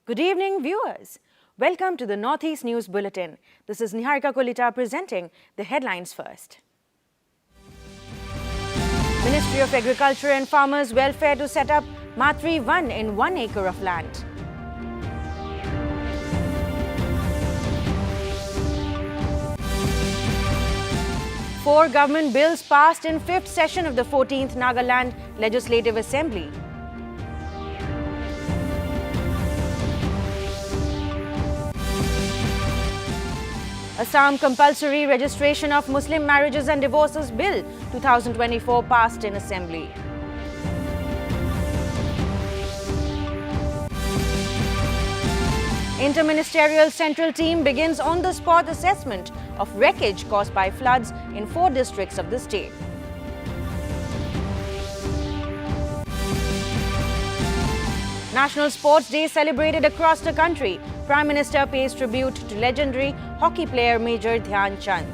Good evening, viewers. Welcome to the Northeast News Bulletin. This is Niharika Kolita presenting the headlines first. Ministry of Agriculture and Farmers Welfare to set up Matri 1 in 1 acre of land. Four government bills passed in 5th session of the 14th Nagaland Legislative Assembly. Assam Compulsory Registration of Muslim Marriages and Divorces Bill 2024 passed in Assembly. Interministerial Central Team begins on-the-spot assessment of wreckage caused by floods in 4 districts of the state. National Sports Day celebrated across the country. Prime Minister pays tribute to legendary hockey player Major Dhyan Chand.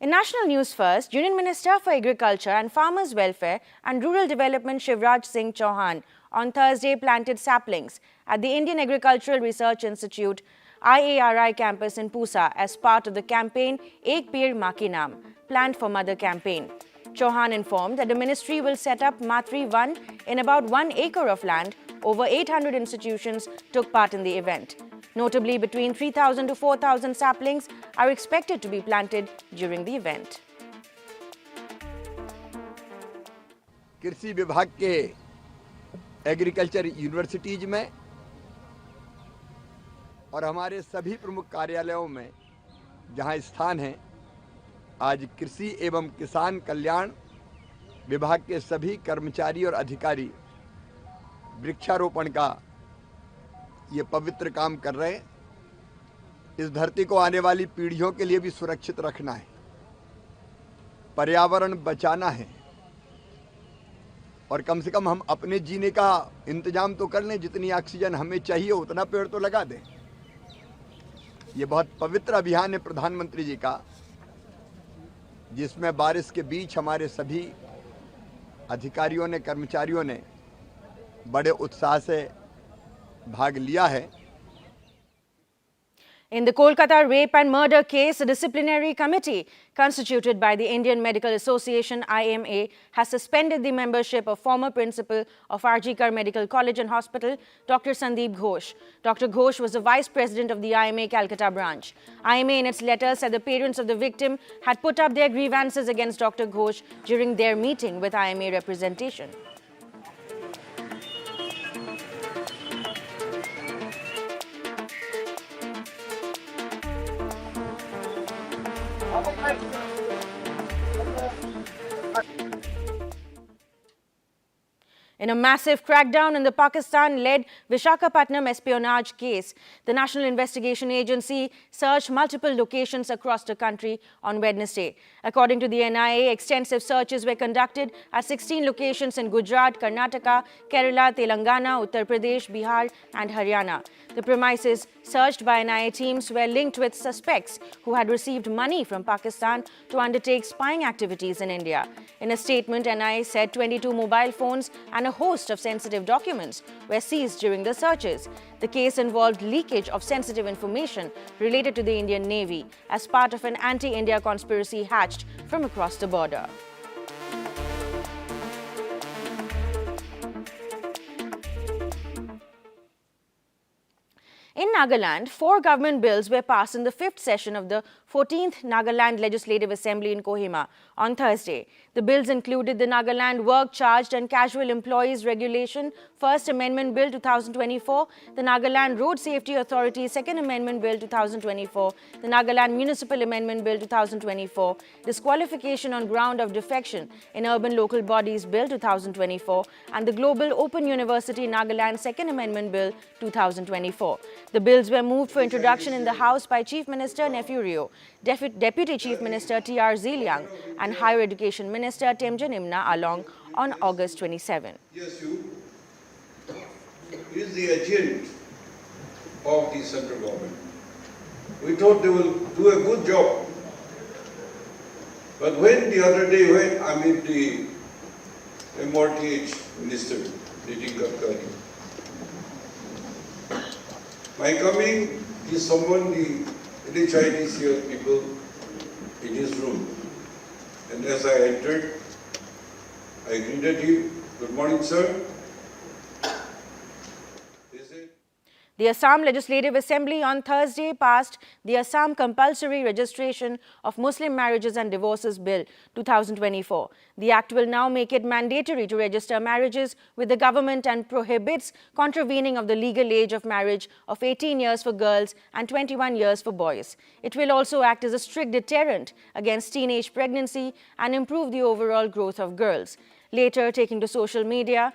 In national news first, Union Minister for Agriculture and Farmers Welfare and Rural Development Shivraj Singh Chauhan on Thursday planted saplings at the Indian Agricultural Research Institute IARI campus in Pusa as part of the campaign Ek Peed Maa Ki Naam, planned for Mother campaign. Chauhan informed that the ministry will set up Matri 1 in about 1 acre of land. Over 800 institutions took part in the event. Notably, between 3,000 to 4,000 saplings are expected to be planted during the event. कृषि विभाग के agriculture universities में और हमारे सभी प्रमुख कार्यालयों में जहां स्थान है, आज कृषि एवं किसान कल्याण विभाग के सभी कर्मचारी और अधिकारी वृक्षारोपण का ये पवित्र काम कर रहे हैं। इस धरती को आने वाली पीढ़ियों के लिए भी सुरक्षित रखना है, पर्यावरण बचाना है और कम से कम हम अपने जीने का इंतजाम तो कर लें। जितनी ऑक्सीजन हमें चाहिए उतना पेड़ तो लगा दें। ये बहुत पवित्र अभियान है प्रधानमंत्री जी का, जिसमें बारिश के बीच हमारे सभी अधिकारियों ने, कर्मचारियों ने बड़े उत्साह से भाग लिया है। In the Kolkata rape and murder case, a disciplinary committee constituted by the Indian Medical Association IMA has suspended the membership of former principal of RG Medical College and Hospital, Dr. Sandeep Ghosh. Dr. Ghosh was the vice president of the IMA Calcutta branch. IMA in its letter said the parents of the victim had put up their grievances against Dr. Ghosh during their meeting with IMA representation. In a massive crackdown in the Pakistan-led Vishakhapatnam espionage case, the National Investigation Agency searched multiple locations across the country on Wednesday. According to the NIA, extensive searches were conducted at 16 locations in Gujarat, Karnataka, Kerala, Telangana, Uttar Pradesh, Bihar and Haryana. The premises searched by NIA teams were linked with suspects who had received money from Pakistan to undertake spying activities in India. In a statement, NIA said 22 mobile phones and a host of sensitive documents were seized during the searches. The case involved leakage of sensitive information related to the Indian Navy as part of an anti-India conspiracy hatched from across the border. In Nagaland, 4 government bills were passed in the 5th session of the 14th Nagaland Legislative Assembly in Kohima on Thursday. The bills included the Nagaland Work Charged and Casual Employees Regulation First Amendment Bill 2024, the Nagaland Road Safety Authority Second Amendment Bill 2024, the Nagaland Municipal Amendment Bill 2024, Disqualification on Ground of Defection in Urban Local Bodies Bill 2024, and the Global Open University Nagaland Second Amendment Bill 2024. The bills were moved for introduction in the House by Chief Minister Nefurio, Deputy Chief Minister T.R. Ziliang and Higher Education Minister Temja Nimna along on August 27. PSU is the agent of the central government. We thought they will do a good job. But when the other day, when I met the MRTH minister, Nitin Gadkari. My coming is summoned the Chinese young people in his room. And as I entered, I greeted him, "Good morning, sir." The Assam Legislative Assembly on Thursday passed the Assam Compulsory Registration of Muslim Marriages and Divorces Bill 2024. The act will now make it mandatory to register marriages with the government and prohibits contravening of the legal age of marriage of 18 years for girls and 21 years for boys. It will also act as a strict deterrent against teenage pregnancy and improve the overall growth of girls. Later, taking to social media,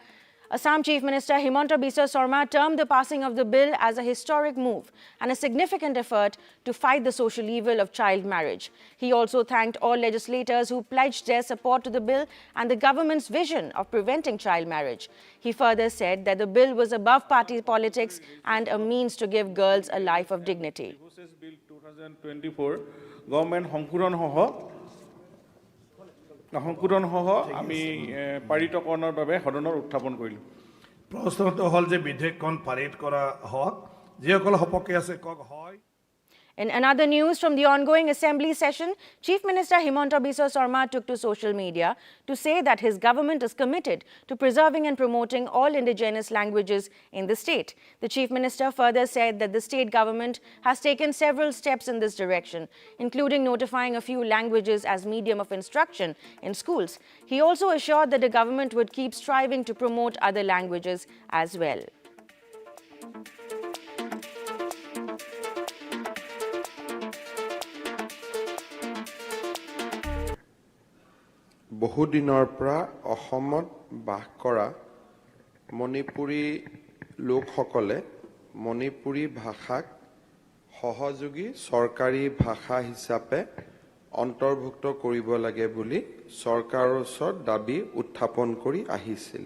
Assam Chief Minister Himanta Biswa Sarma termed the passing of the bill as a historic move and a significant effort to fight the social evil of child marriage. He also thanked all legislators who pledged their support to the bill and the government's vision of preventing child marriage. He further said that the bill was above party politics and a means to give girls a life of dignity. Bill 2024 government সংশোধন সহ আমি পাৰিতকৰণৰ বাবে সদনৰ উত্থাপন কৰিলোঁ। প্ৰশ্নটো হ'ল যে বিধেয়কখন পাৰিত কৰা হওক, যিসকল সপক্ষে আছে কওক হয়। In another news from the ongoing assembly session, Chief Minister Himanta Biswa Sarma took to social media to say that his government is committed to preserving and promoting all indigenous languages in the state. The Chief Minister further said that the state government has taken several steps in this direction, including notifying a few languages as medium of instruction in schools. He also assured that the government would keep striving to promote other languages as well. বহুদিনৰ পৰা অসমত বাস কৰা মণিপুৰী লোকসকলে মণিপুৰী ভাষাক সহযোগী চৰকাৰী ভাষা হিচাপে অন্তৰ্ভুক্ত কৰিব লাগে বুলি চৰকাৰৰ ওচৰত দাবী উত্থাপন কৰি আহিছিল।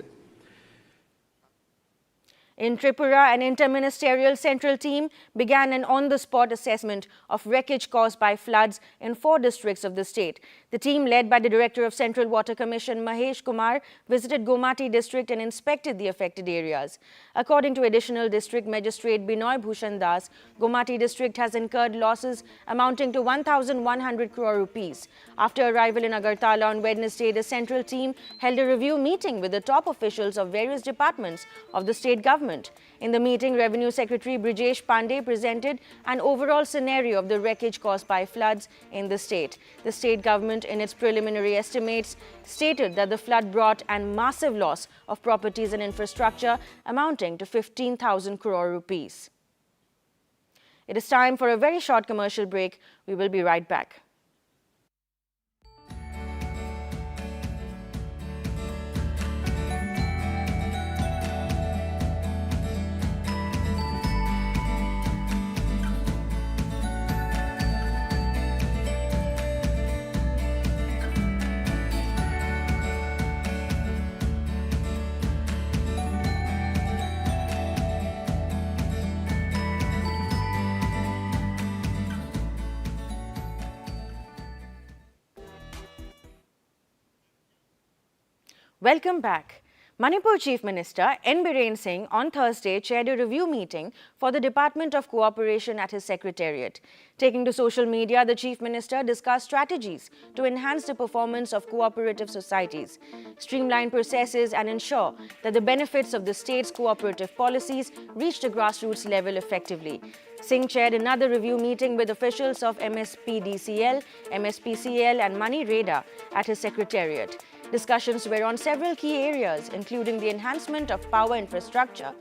In Tripura, an interministerial central team began an on-the-spot assessment of wreckage caused by floods in 4 districts of the state. The team, led by the Director of Central Water Commission, Mahesh Kumar, visited Gomati district and inspected the affected areas. According to Additional District Magistrate Binoy Bhushan Das, Gomati district has incurred losses amounting to 1,100 crore rupees. After arrival in Agartala on Wednesday, the central team held a review meeting with the top officials of various departments of the state government. In the meeting, Revenue Secretary Brijesh Pandey presented an overall scenario of the wreckage caused by floods in the state. The state government, in its preliminary estimates, stated that the flood brought an massive loss of properties and infrastructure amounting to 15,000 crore rupees. It is time for a very short commercial break. We will be right back. Welcome back. Manipur Chief Minister N. Biren Singh on Thursday chaired a review meeting for the Department of Cooperation at his secretariat. Taking to social media, the Chief Minister discussed strategies to enhance the performance of cooperative societies, streamline processes and ensure that the benefits of the state's cooperative policies reach the grassroots level effectively. Singh chaired another review meeting with officials of MSPDCL, MSPCL and Money Radar at his secretariat. Discussions were on several key areas, including the enhancement of power infrastructure,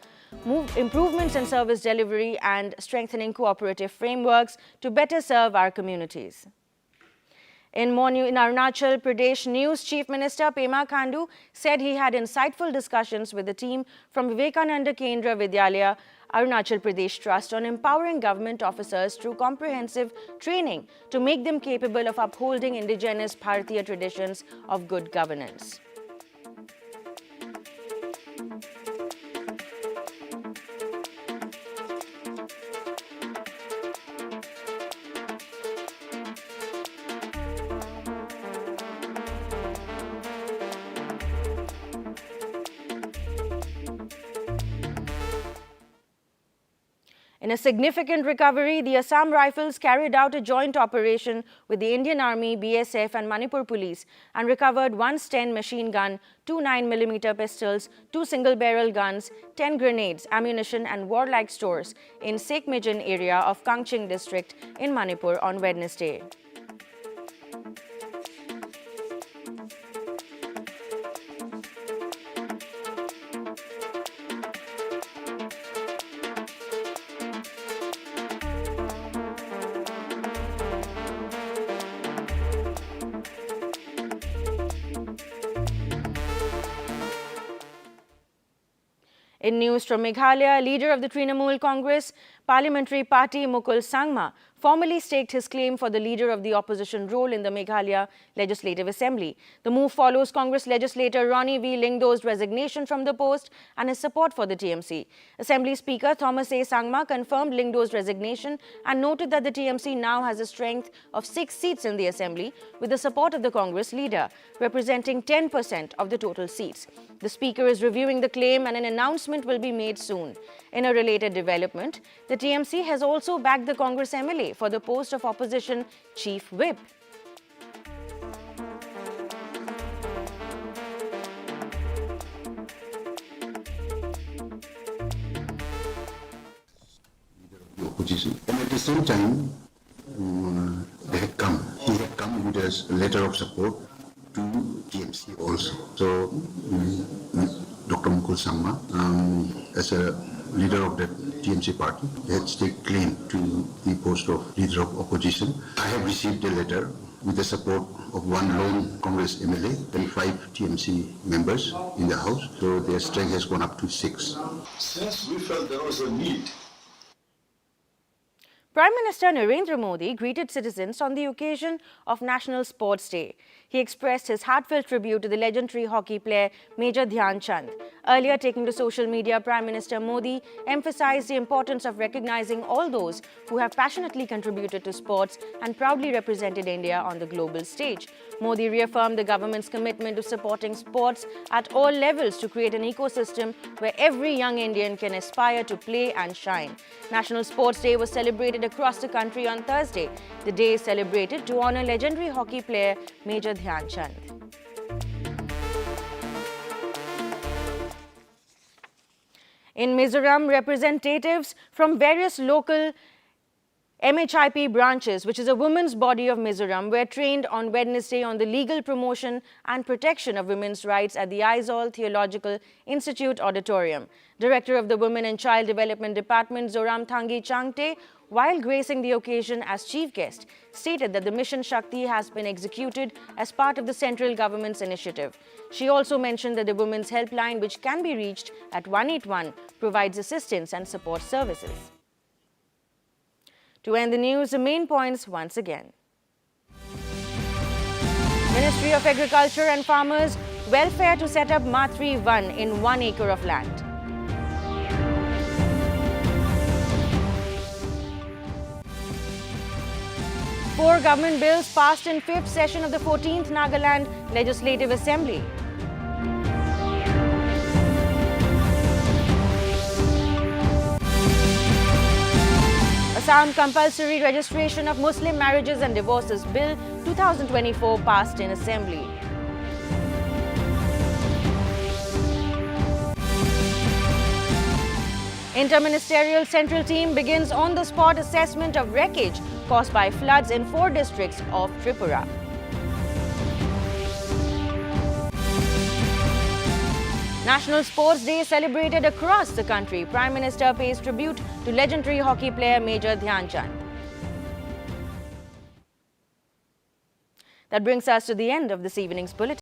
improvements in service delivery, and strengthening cooperative frameworks to better serve our communities. In Arunachal Pradesh News, Chief Minister Pema Khandu said he had insightful discussions with the team from Vivekananda Kendra Vidyalaya, Arunachal Pradesh Trust on empowering government officers through comprehensive training to make them capable of upholding indigenous Bharatiya traditions of good governance. In a significant recovery, the Assam Rifles carried out a joint operation with the Indian Army, BSF and Manipur Police and recovered one Sten machine gun, two 9mm pistols, two single-barrel guns, 10 grenades, ammunition and warlike stores in Sekmejan area of Kangching district in Manipur on Wednesday. In news from Meghalaya, leader of the Trinamool Congress Parliamentary Party Mukul Sangma formally staked his claim for the leader of the opposition role in the Meghalaya Legislative Assembly. The move follows Congress legislator Ronnie V. Lingdo's resignation from the post and his support for the TMC. Assembly Speaker Thomas A. Sangma confirmed Lingdo's resignation and noted that the TMC now has a strength of 6 seats in the Assembly with the support of the Congress leader, representing 10% of the total seats. The Speaker is reviewing the claim and an announcement will be made soon. In a related development, the TMC has also backed the Congress MLA for the post of Opposition Chief Whip. The opposition. And at the same time, he had come with a letter of support to TMC also. So, Dr. Mukul Sangma, as a leader of the TMC party, had staked claim to the post of leader of opposition. I have received a letter with the support of one lone Congress MLA and 5 TMC members in the House. So their strength has gone up to 6. Since we felt there was a need, Prime Minister Narendra Modi greeted citizens on the occasion of National Sports Day. He expressed his heartfelt tribute to the legendary hockey player Major Dhyan Chand. Earlier, taking to social media, Prime Minister Modi emphasized the importance of recognizing all those who have passionately contributed to sports and proudly represented India on the global stage. Modi reaffirmed the government's commitment to supporting sports at all levels to create an ecosystem where every young Indian can aspire to play and shine. National Sports Day was celebrated across the country on Thursday. The day is celebrated to honor legendary hockey player Major Dhyan Chand. In Mizoram, representatives from various local MHIP branches, which is a women's body of Mizoram, were trained on Wednesday on the legal promotion and protection of women's rights at the Aizawl Theological Institute Auditorium. Director of the Women and Child Development Department, Zoram Thangi Changte, while gracing the occasion as chief guest, stated that the Mission Shakti has been executed as part of the central government's initiative. She also mentioned that the Women's Helpline, which can be reached at 181, provides assistance and support services. To end the news, the main points once again. Ministry of Agriculture and Farmers Welfare to set up Matri Van in 1 acre of land. Four government bills passed in 5th session of the 14th Nagaland Legislative Assembly. Assam Compulsory Registration of Muslim Marriages and Divorces Bill 2024 passed in Assembly. Interministerial Central Team begins on-the-spot assessment of wreckage caused by floods in 4 districts of Tripura. National Sports Day celebrated across the country. Prime Minister pays tribute to legendary hockey player Major Dhyan Chand. That brings us to the end of this evening's bulletin.